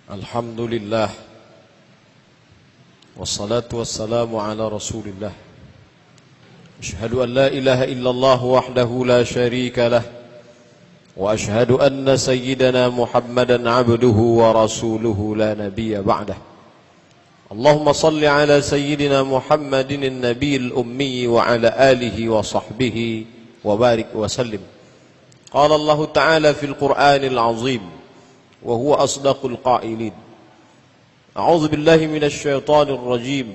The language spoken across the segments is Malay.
Alhamdulillah wassalatu wassalamu ala rasulillah. Ashhadu an la ilaha illallah wahdahu la syarika lah wa ashhadu anna sayyidana Muhammadan abduhu wa rasuluhu la nabiyya ba'dah. Allahumma salli ala sayyidina Muhammadin an-nabiyil ummi wa ala alihi wa sahbihi wa barik wa sallim. Qala Allah ta'ala fil Qur'anil azim wa huwa asdaqul qailin. A'udzu billahi minasy syaithanir rajim.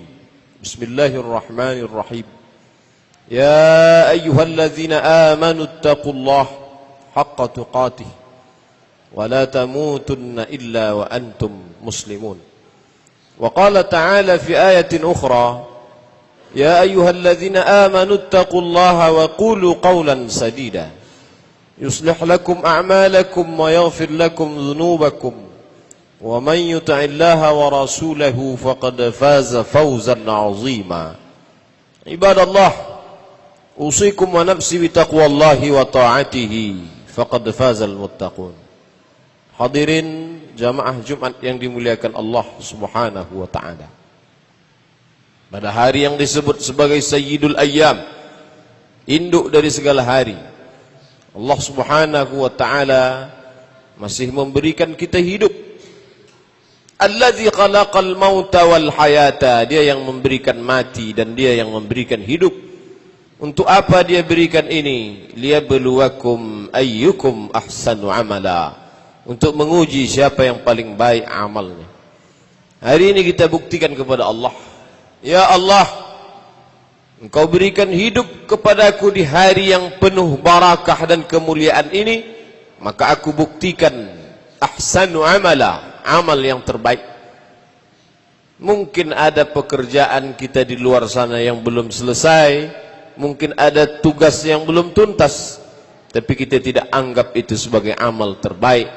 Bismillahirrahmanirrahim. Ya ayyuhalladzina amanu taqullaha haqqa tuqatih wa la tamutunna illa wa antum muslimun. Wa qala ta'ala fi ayatin ukhra, ya ayyuhalladzina amanu taqullaha wa qulu qawlan sadida yuslih lakum a'malakum wa yaghfir lakum dhunubakum wa man yuti'illaha wa rasulahu faqad faza fawzan 'azima. Ibadallah, usikum wa nafsi bi taqwallahi wa ta'atihi faqad fazal muttaqun. Hadirin jamaah Jumat yang dimuliakan Allah Subhanahu wa taala. Pada hari yang disebut sebagai Sayyidul Ayyam, induk dari segala hari, Allah Subhanahu wa taala masih memberikan kita hidup. Allazi khalaqal mauta wal hayata, dia yang memberikan mati dan dia yang memberikan hidup. Untuk apa dia berikan ini? Liyabluwakum ayyukum ahsanu amala, untuk menguji siapa yang paling baik amalnya. Hari ini kita buktikan kepada Allah, ya Allah, Engkau berikan hidup kepadaku di hari yang penuh barakah dan kemuliaan ini, maka aku buktikan ahsanu amala, amal yang terbaik. Mungkin ada pekerjaan kita di luar sana yang belum selesai, mungkin ada tugas yang belum tuntas, tapi kita tidak anggap itu sebagai amal terbaik.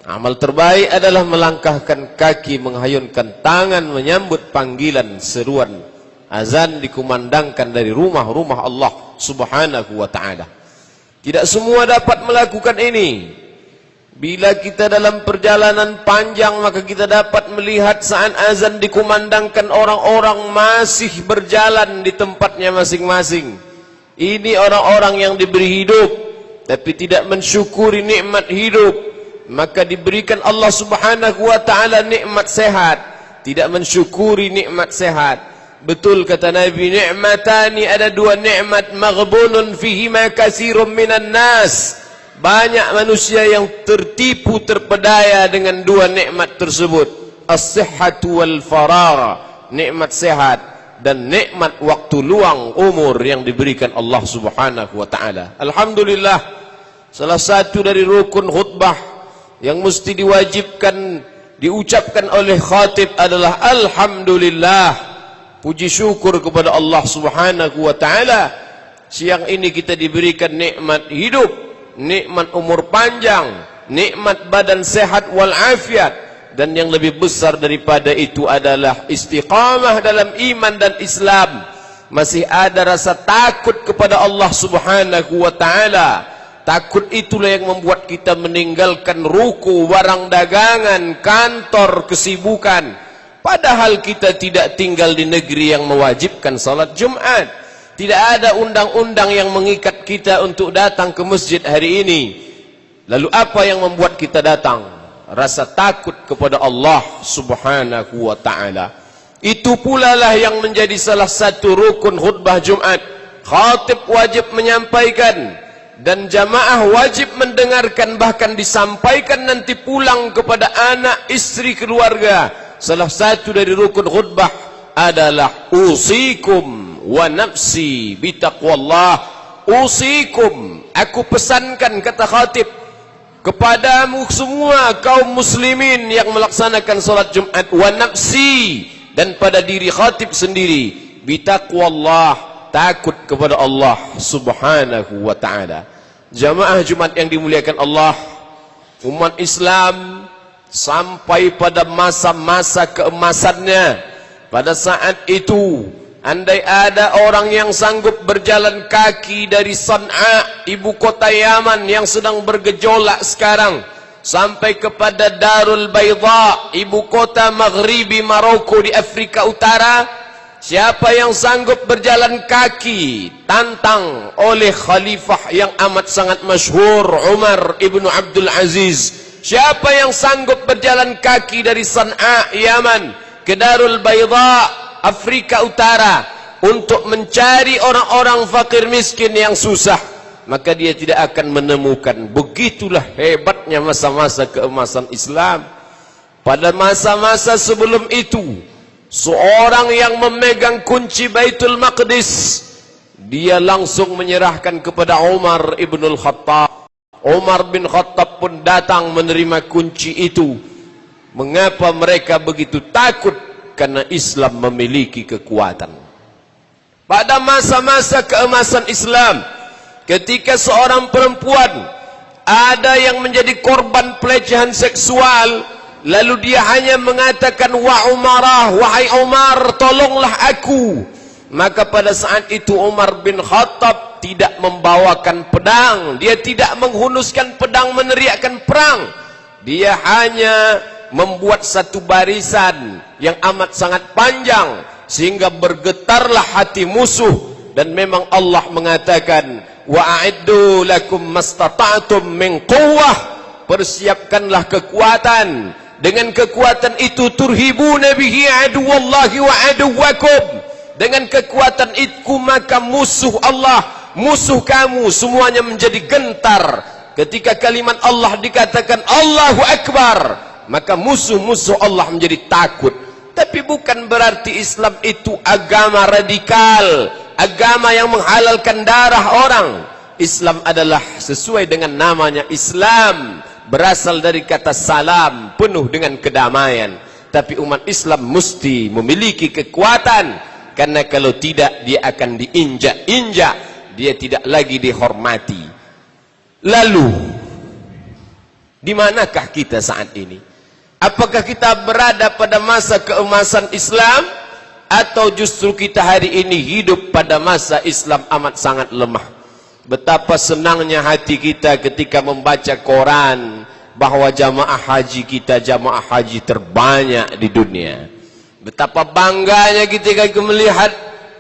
Amal terbaik adalah melangkahkan kaki, menghayunkan tangan, menyambut panggilan seruan azan dikumandangkan dari rumah-rumah Allah Subhanahu wa ta'ala. Tidak semua dapat melakukan ini. Bila kita dalam perjalanan panjang, maka kita dapat melihat saat azan dikumandangkan orang-orang masih berjalan di tempatnya masing-masing. Ini orang-orang yang diberi hidup tapi tidak mensyukuri nikmat hidup, maka diberikan Allah Subhanahu wa ta'ala nikmat sehat, tidak mensyukuri nikmat sehat. Betul kata Nabi, ni'matani, ada dua nikmat, maghbunun fihima katsirun minan nas. Banyak manusia yang tertipu, terpedaya dengan dua nikmat tersebut. As-sihhatu wal faragh, nikmat sehat dan nikmat waktu luang, umur yang diberikan Allah Subhanahu wa taala. Alhamdulillah, salah satu dari rukun khutbah yang mesti diwajibkan diucapkan oleh khatib adalah alhamdulillah. Puji syukur kepada Allah Subhanahu wa taala. Siang ini kita diberikan nikmat hidup, nikmat umur panjang, nikmat badan sehat wal afiat, dan yang lebih besar daripada itu adalah istiqamah dalam iman dan Islam. Masih ada rasa takut kepada Allah Subhanahu wa taala. Takut itulah yang membuat kita meninggalkan ruku, barang dagangan, kantor, kesibukan. Padahal kita tidak tinggal di negeri yang mewajibkan salat Jumat. Tidak ada undang-undang yang mengikat kita untuk datang ke masjid hari ini. Lalu apa yang membuat kita datang? Rasa takut kepada Allah Subhanahu wa ta'ala. Itu pula lah yang menjadi salah satu rukun khutbah Jumat. Khatib wajib menyampaikan dan jamaah wajib mendengarkan, bahkan disampaikan nanti pulang kepada anak, istri, keluarga. Salah satu dari rukun khutbah adalah usikum wa nafsi bitaqwallah. Usikum, aku pesankan, kata khatib, kepadamu semua kaum muslimin yang melaksanakan salat Jumat, wa nafsi, dan pada diri khatib sendiri, bitaqwallah, takut kepada Allah Subhanahu wa ta'ala. Jamaah Jumat yang dimuliakan Allah, umat Islam sampai pada masa-masa keemasannya. Pada saat itu, andai ada orang yang sanggup berjalan kaki dari San'a, ibu kota Yaman yang sedang bergejolak sekarang, sampai kepada Darul Bayda, ibu kota maghribi Maroko di Afrika Utara. Siapa yang sanggup berjalan kaki, tantang oleh khalifah yang amat sangat masyhur, Umar ibnu Abdul Aziz. Siapa yang sanggup berjalan kaki dari San'a, Yaman, ke Darul Bayda, Afrika Utara, untuk mencari orang-orang fakir miskin yang susah, maka dia tidak akan menemukan. Begitulah hebatnya masa-masa keemasan Islam. Pada masa-masa sebelum itu, seorang yang memegang kunci Baitul Maqdis, dia langsung menyerahkan kepada Umar ibnul Khattab. Umar bin Khattab pun datang menerima kunci itu. Mengapa mereka begitu takut? Karena Islam memiliki kekuatan. Pada masa-masa keemasan Islam, ketika seorang perempuan ada yang menjadi korban pelecehan seksual, lalu dia hanya mengatakan, wa Umarah, wahai Umar, tolonglah aku. Maka pada saat itu Umar bin Khattab tidak membawakan pedang, dia tidak menghunuskan pedang meneriakkan perang. Dia hanya membuat satu barisan yang amat sangat panjang sehingga bergetarlah hati musuh. Dan memang Allah mengatakan, wa a'iddu lakum mastata'tum min quwwah, persiapkanlah kekuatan. Dengan kekuatan itu turhibuna bihi aduwallahi wa aduwakum. Dengan kekuatan itu maka musuh Allah, musuh kamu semuanya menjadi gentar. Ketika kalimat Allah dikatakan Allahu Akbar, maka musuh-musuh Allah menjadi takut. Tapi bukan berarti Islam itu agama radikal, agama yang menghalalkan darah orang. Islam adalah sesuai dengan namanya Islam, berasal dari kata salam, penuh dengan kedamaian. Tapi umat Islam mesti memiliki kekuatan, karena kalau tidak dia akan diinjak-injak, dia tidak lagi dihormati. Lalu di manakah kita saat ini? Apakah kita berada pada masa keemasan Islam, atau justru kita hari ini hidup pada masa Islam amat sangat lemah? Betapa senangnya hati kita ketika membaca koran bahwa jamaah haji kita jamaah haji terbanyak di dunia. Betapa bangganya ketika melihat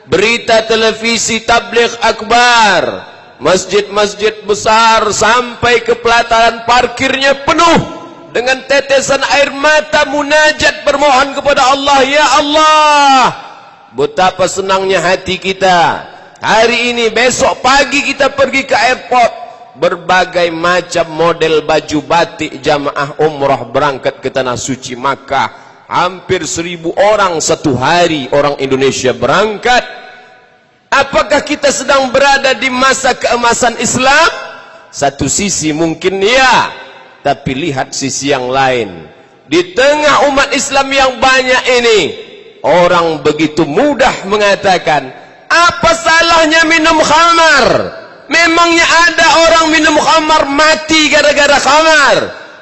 berita televisi tabligh akbar, masjid-masjid besar sampai ke pelataran parkirnya penuh dengan tetesan air mata munajat bermohon kepada Allah, ya Allah. Betapa senangnya hati kita. Hari ini, besok pagi kita pergi ke airport, berbagai macam model baju batik jamaah umrah berangkat ke tanah suci Makkah. Hampir 1000 orang satu hari orang Indonesia berangkat. Apakah kita sedang berada di masa keemasan Islam? Satu sisi mungkin ya, tapi lihat sisi yang lain. Di tengah umat Islam yang banyak ini, orang begitu mudah mengatakan, apa salahnya minum khamar? Memangnya ada orang minum khamar mati gara-gara khamar?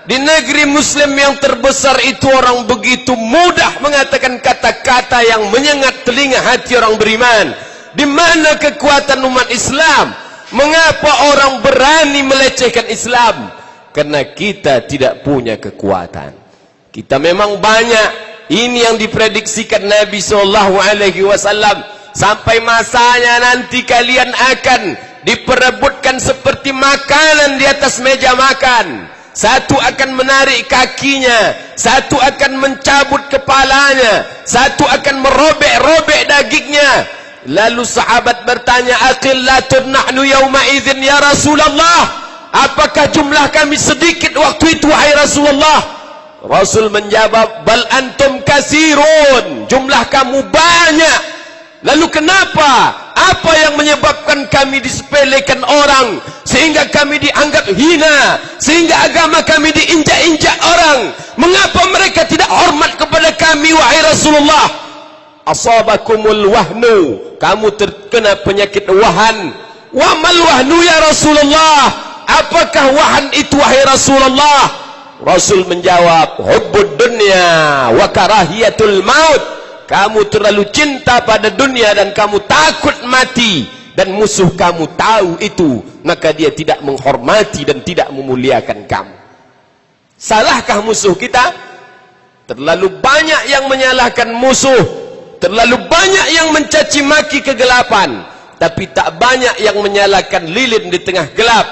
Di negeri Muslim yang terbesar itu orang begitu mudah mengatakan kata-kata yang menyengat telinga hati orang beriman. Di mana kekuatan umat Islam? Mengapa orang berani melecehkan Islam? Karena kita tidak punya kekuatan. Kita memang banyak. Ini yang diprediksikan Nabi SAW. Sampai masanya nanti kalian akan diperebutkan seperti makanan di atas meja makan. Satu akan menarik kakinya, satu akan mencabut kepalanya, satu akan merobek-robek dagingnya. Lalu sahabat bertanya, aqillatun nahnu yawma idzin ya Rasulullah? Apakah jumlah kami sedikit waktu itu wahai Rasulullah? Rasul menjawab, bal antum kasirun, jumlah kamu banyak. Lalu kenapa? Apa yang menyebabkan kami disepelekan orang sehingga kami dianggap hina, sehingga agama kami diinjak-injak orang? Mengapa mereka tidak hormat kepada kami wahai Rasulullah? Asabakumul wahnu, kamu terkena penyakit wahan. Wa mal wahnu ya Rasulullah? Apakah wahan itu wahai Rasulullah? Rasul menjawab, hubbud dunya wa karahiyatul maut. Kamu terlalu cinta pada dunia dan kamu takut mati, dan musuh kamu tahu itu, maka dia tidak menghormati dan tidak memuliakan kamu. Salahkah musuh kita? Terlalu banyak yang menyalahkan musuh, terlalu banyak yang mencaci maki kegelapan, tapi tak banyak yang menyalahkan lilin di tengah gelap.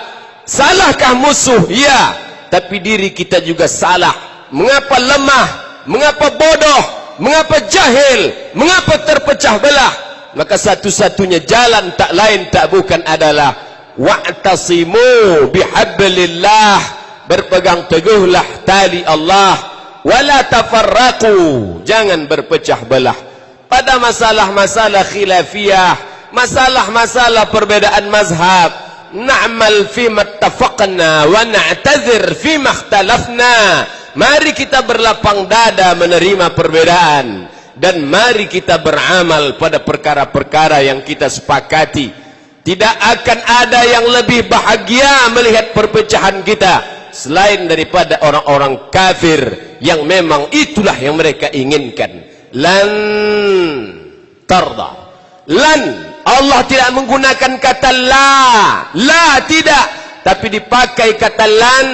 Salahkah musuh? Ya, tapi diri kita juga salah. Mengapa lemah? Mengapa bodoh? Mengapa jahil? Mengapa terpecah belah? Maka satu-satunya jalan tak lain tak bukan adalah wa'tasimu bihablillah, berpegang teguhlah tali Allah, wala tafarraqu, jangan berpecah belah pada masalah-masalah khilafiyah, masalah-masalah perbedaan mazhab. Na'mal fima ittafaqna wa na'tazir fima ikhtalafna. Mari kita berlapang dada menerima perbedaan, dan mari kita beramal pada perkara-perkara yang kita sepakati. Tidak akan ada yang lebih bahagia melihat perpecahan kita selain daripada orang-orang kafir yang memang itulah yang mereka inginkan. Lan tarda. Lan, Allah tidak menggunakan kata la tidak, tapi dipakai kata lan,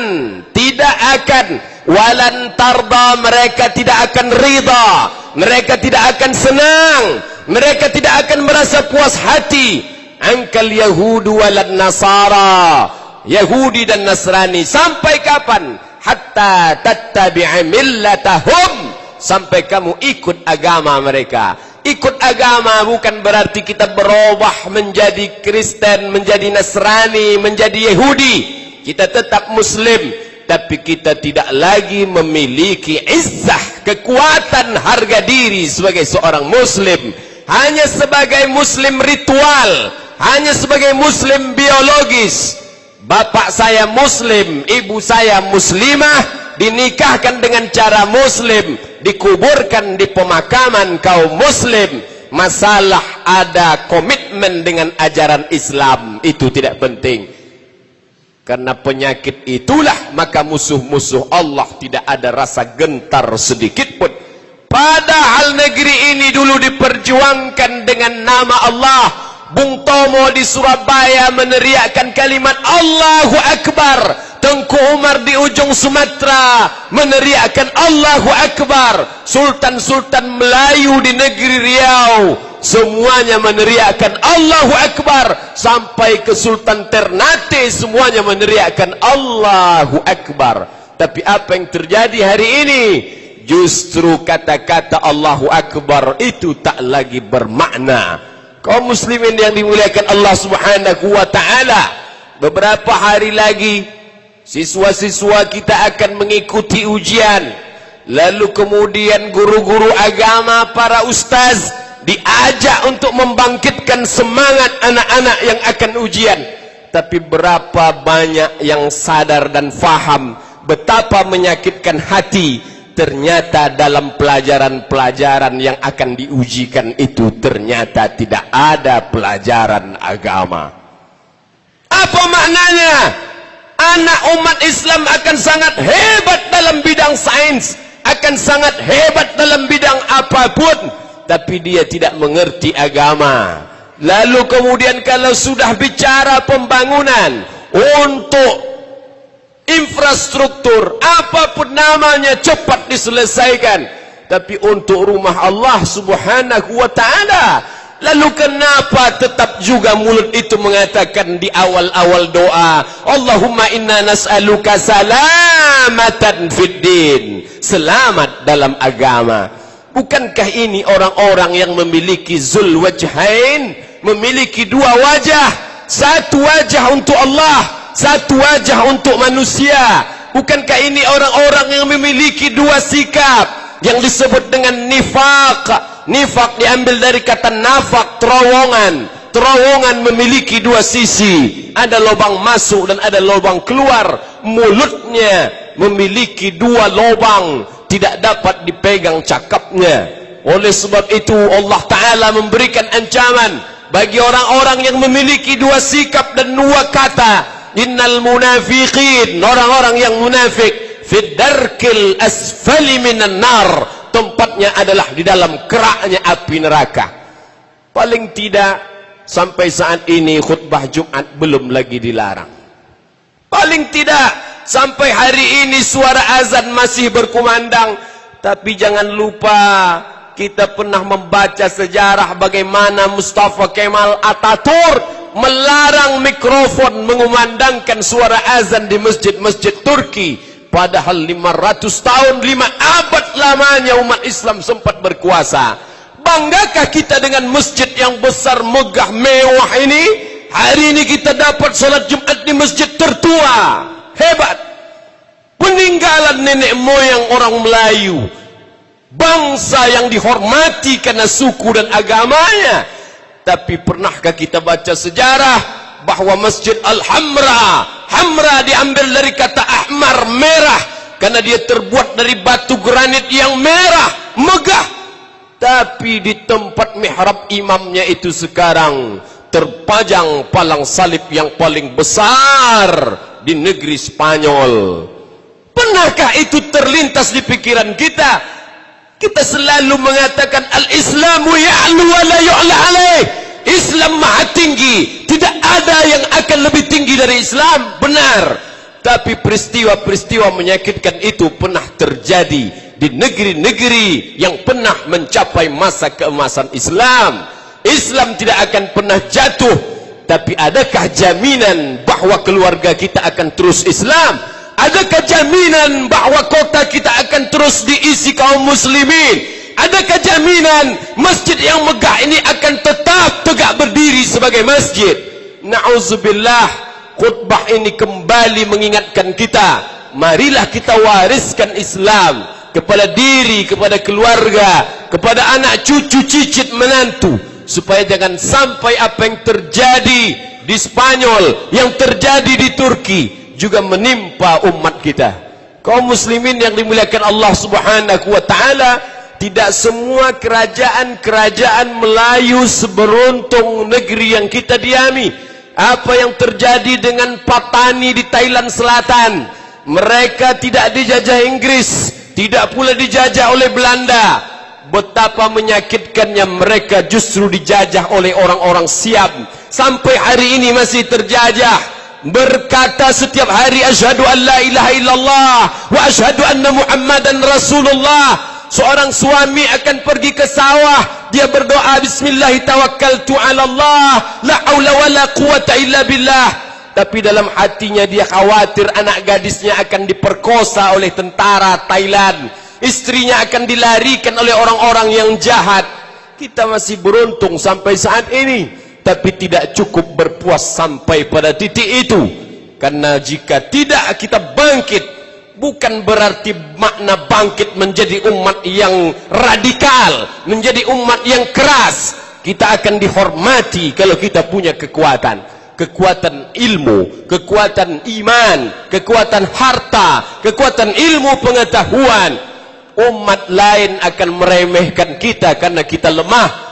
tidak akan. Walan tarda, mereka tidak akan ridha, mereka tidak akan senang, mereka tidak akan merasa puas hati. Angkal yahudu walan nasara, Yahudi dan Nasrani. Sampai kapan? Hatta tattabi'a millatahum, sampai kamu ikut agama mereka. Ikut agama bukan berarti kita berubah menjadi Kristen, menjadi Nasrani, menjadi Yahudi. Kita tetap Muslim, tapi kita tidak lagi memiliki izzah, kekuatan, harga diri sebagai seorang Muslim. Hanya sebagai Muslim ritual, hanya sebagai Muslim biologis. Bapak saya Muslim, ibu saya Muslimah, dinikahkan dengan cara Muslim, dikuburkan di pemakaman kaum Muslim. Masalah ada komitmen dengan ajaran Islam, itu tidak penting. Karena penyakit itulah maka musuh-musuh Allah tidak ada rasa gentar sedikit pun. Padahal negeri ini dulu diperjuangkan dengan nama Allah. Bung Tomo di Surabaya meneriakkan kalimat Allahu Akbar. Tengku Umar di ujung Sumatera meneriakkan Allahu Akbar. Sultan-sultan Melayu di negeri Riau semuanya meneriakkan Allahu Akbar. Sampai ke Sultan Ternate semuanya meneriakkan Allahu Akbar. Tapi apa yang terjadi hari ini? Justru kata-kata Allahu Akbar itu tak lagi bermakna. Kaum muslimin yang dimuliakan Allah Subhanahu wa ta'ala, beberapa hari lagi siswa-siswa kita akan mengikuti ujian. Lalu kemudian guru-guru agama, para ustaz diajak untuk membangkitkan semangat anak-anak yang akan ujian. Tapi berapa banyak yang sadar dan faham betapa menyakitkan hati ternyata dalam pelajaran-pelajaran yang akan diujikan itu ternyata tidak ada pelajaran agama. Apa maknanya? Anak umat Islam akan sangat hebat dalam bidang sains, akan sangat hebat dalam bidang apapun, tapi dia tidak mengerti agama. Lalu kemudian kalau sudah bicara pembangunan untuk infrastruktur, apapun namanya cepat diselesaikan. Tapi untuk rumah Allah Subhanahu wa ta'ala, lalu kenapa tetap juga mulut itu mengatakan di awal-awal doa, Allahumma inna nas'aluka salamatan fid din, selamat dalam agama. Bukankah ini orang-orang yang memiliki zul wajhain, memiliki dua wajah, satu wajah untuk Allah, satu wajah untuk manusia? Bukankah ini orang-orang yang memiliki dua sikap yang disebut dengan nifaq? Nifaq diambil dari kata nafaq, terowongan. Terowongan memiliki dua sisi, ada lubang masuk dan ada lubang keluar. Mulutnya memiliki dua lubang, tidak dapat dipegang cakapnya. Oleh sebab itu Allah Ta'ala memberikan ancaman bagi orang-orang yang memiliki dua sikap dan dua kata. Innal munafiqin, orang-orang yang munafik, fid darkil asfali minan nar, tempatnya adalah di dalam keraknya api neraka. Paling tidak sampai saat ini khutbah Jumat belum lagi dilarang. Paling tidak sampai hari ini suara azan masih berkumandang. Tapi jangan lupa, kita pernah membaca sejarah bagaimana Mustafa Kemal Atatürk melarang mikrofon mengumandangkan suara azan di masjid-masjid Turki. Padahal 500 tahun, 5 abad lamanya umat Islam sempat berkuasa. Banggakah kita dengan masjid yang besar, megah, mewah ini? Hari ini kita dapat salat Jumat di masjid tertua. Hebat. Peninggalan nenek moyang orang Melayu, bangsa yang dihormati karena suku dan agamanya. Tapi pernahkah kita baca sejarah bahwa Masjid Al-Hamra, Hamra diambil dari kata ahmar, merah, karena dia terbuat dari batu granit yang merah, megah. Tapi di tempat mihrab imamnya itu sekarang terpajang palang salib yang paling besar di negeri Spanyol. Pernahkah itu terlintas di pikiran kita? Kita selalu mengatakan al-Islamu ya'lu wa la yu'la alaih. Islam maha tinggi, tidak ada yang akan lebih tinggi dari Islam. Benar. Tapi peristiwa-peristiwa menyakitkan itu pernah terjadi di negeri-negeri yang pernah mencapai masa keemasan Islam. Islam tidak akan pernah jatuh. Tapi adakah jaminan bahwa keluarga kita akan terus Islam? Adakah jaminan bahwa kota kita akan terus diisi kaum muslimin? Adakah jaminan masjid yang megah ini akan tetap tegak berdiri sebagai masjid? Na'udzubillah, khutbah ini kembali mengingatkan kita, marilah kita wariskan Islam kepada diri, kepada keluarga, kepada anak cucu cicit menantu, supaya jangan sampai apa yang terjadi di Spanyol, yang terjadi di Turki juga menimpa umat kita. Kaum muslimin yang dimuliakan Allah Subhanahu wa taala, tidak semua kerajaan-kerajaan Melayu seberuntung negeri yang kita diami. Apa yang terjadi dengan Patani di Thailand Selatan? Mereka tidak dijajah Inggris, tidak pula dijajah oleh Belanda. Betapa menyakitkannya, mereka justru dijajah oleh orang-orang Siam. Sampai hari ini masih terjajah. Berkata setiap hari asyhadu an la ilaha illallah wa asyhadu anna muhammadan rasulullah. Seorang suami akan pergi ke sawah, dia berdoa bismillah tawakkaltu ala Allah la haula wala quwata illa billah. Tapi dalam hatinya dia khawatir anak gadisnya akan diperkosa oleh tentara Thailand, istrinya akan dilarikan oleh orang-orang yang jahat. Kita masih beruntung sampai saat ini. Tapi tidak cukup berpuas sampai pada titik itu. Karena jika tidak kita bangkit, bukan berarti makna bangkit menjadi umat yang radikal, menjadi umat yang keras. Kita akan dihormati kalau kita punya kekuatan. Kekuatan ilmu, kekuatan iman, kekuatan harta, kekuatan ilmu pengetahuan. Umat lain akan meremehkan kita karena kita lemah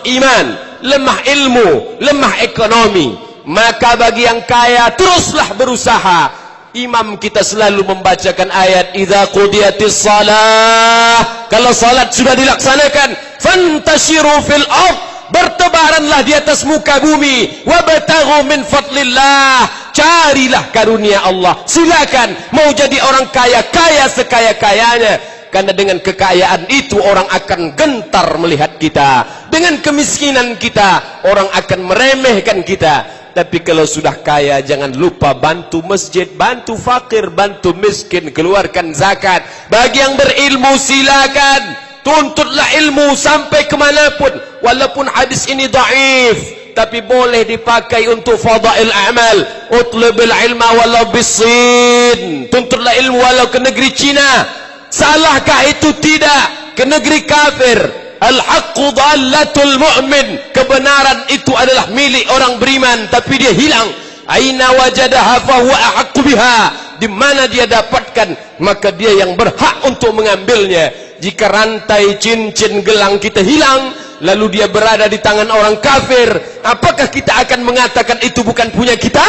iman, lemah ilmu, lemah ekonomi. Maka bagi yang kaya, teruslah berusaha. Imam kita selalu membacakan ayat idza qudiyatis shalah, kalau salat sudah dilaksanakan, fantashiru fil ard, bertebaranlah di atas muka bumi, wabtaghu min fadlillah, carilah karunia Allah. Silakan mau jadi orang kaya, kaya sekaya-kayanya. Karena dengan kekayaan itu orang akan gentar melihat kita. Dengan kemiskinan kita orang akan meremehkan kita. Tapi kalau sudah kaya, jangan lupa bantu masjid, bantu fakir, bantu miskin, keluarkan zakat. Bagi yang berilmu silakan, tuntutlah ilmu sampai kemanapun. Walaupun hadis ini dhaif, tapi boleh dipakai untuk fadail amal. Utlubil ilma walau bisin, tuntutlah ilmu walau ke negeri Cina. Salahkah itu? Tidak. Ke negeri kafir. Al-haqqu dhallatul mu'min, kebenaran itu adalah milik orang beriman, tapi dia hilang. Aina wajadaha fahuwa ahaqqu biha, di mana dia dapatkan maka dia yang berhak untuk mengambilnya. Jika rantai cincin gelang kita hilang, lalu dia berada di tangan orang kafir, apakah kita akan mengatakan itu bukan punya kita?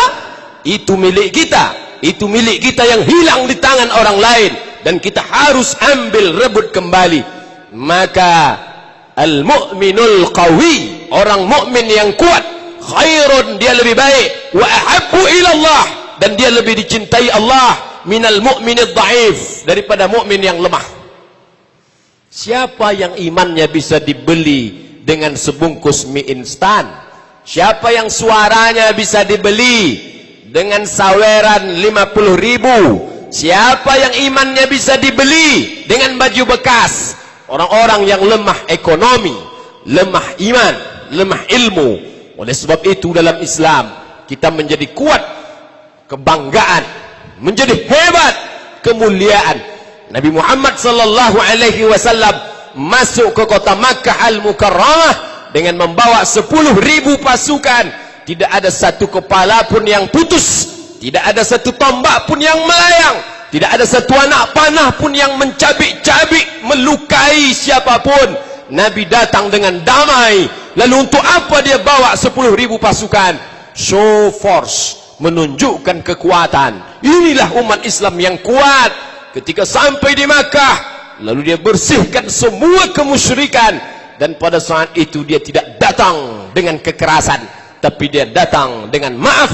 Itu milik kita. Itu milik kita yang hilang di tangan orang lain, dan kita harus ambil, rebut kembali. Maka al-mu'minul qawi, orang mukmin yang kuat, khairun, dia lebih baik, wa ahabbu ilallah, dan dia lebih dicintai Allah minal mu'minid dhaif, daripada mukmin yang lemah. Siapa yang imannya bisa dibeli dengan sebungkus mie instan? Siapa yang suaranya bisa dibeli dengan saweran 50.000? Siapa yang imannya bisa dibeli dengan baju bekas? Orang-orang yang lemah ekonomi, lemah iman, lemah ilmu. Oleh sebab itu dalam Islam kita menjadi kuat, kebanggaan, menjadi hebat, kemuliaan. Nabi Muhammad sallallahu alaihi wasallam masuk ke kota Makkah Al-Mukarramah dengan membawa 10.000 pasukan. Tidak ada satu kepala pun yang putus, tidak ada satu tombak pun yang melayang, tidak ada satu anak panah pun yang mencabik-cabik, melukai siapapun. Nabi datang dengan damai. Lalu untuk apa dia bawa 10.000 pasukan? Show force, menunjukkan kekuatan. Inilah umat Islam yang kuat. Ketika sampai di Makkah, lalu dia bersihkan semua kemusyrikan, dan pada saat itu dia tidak datang dengan kekerasan, tapi dia datang dengan maaf.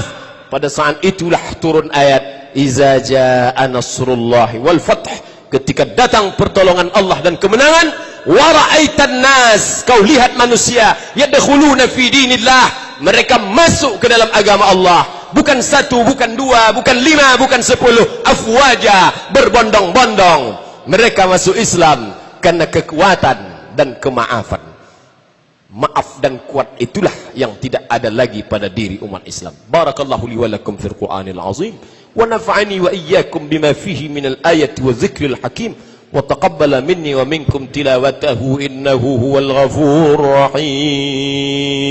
Pada saat itulah turun ayat iza jaa nasrullahi wal fath, ketika datang pertolongan Allah dan kemenangan. Wa ra'aitan nas, kau lihat manusia yadkhuluna fi dinillah, mereka masuk ke dalam agama Allah. Bukan satu, bukan dua, bukan 5, bukan 10, afwaja, berbondong-bondong. Mereka masuk Islam karena kekuatan dan kemaafan. Maaf dan kuat itulah yang tidak ada lagi pada diri umat Islam. Barakallahu li wa lakum fil Qur'anil azim, wa nafa'ani wa iyyakum bima fihi minal ayati wa dzikril hakim, wa taqabbala minni wa minkum tilawatahu innahu huwal ghafurur rahim.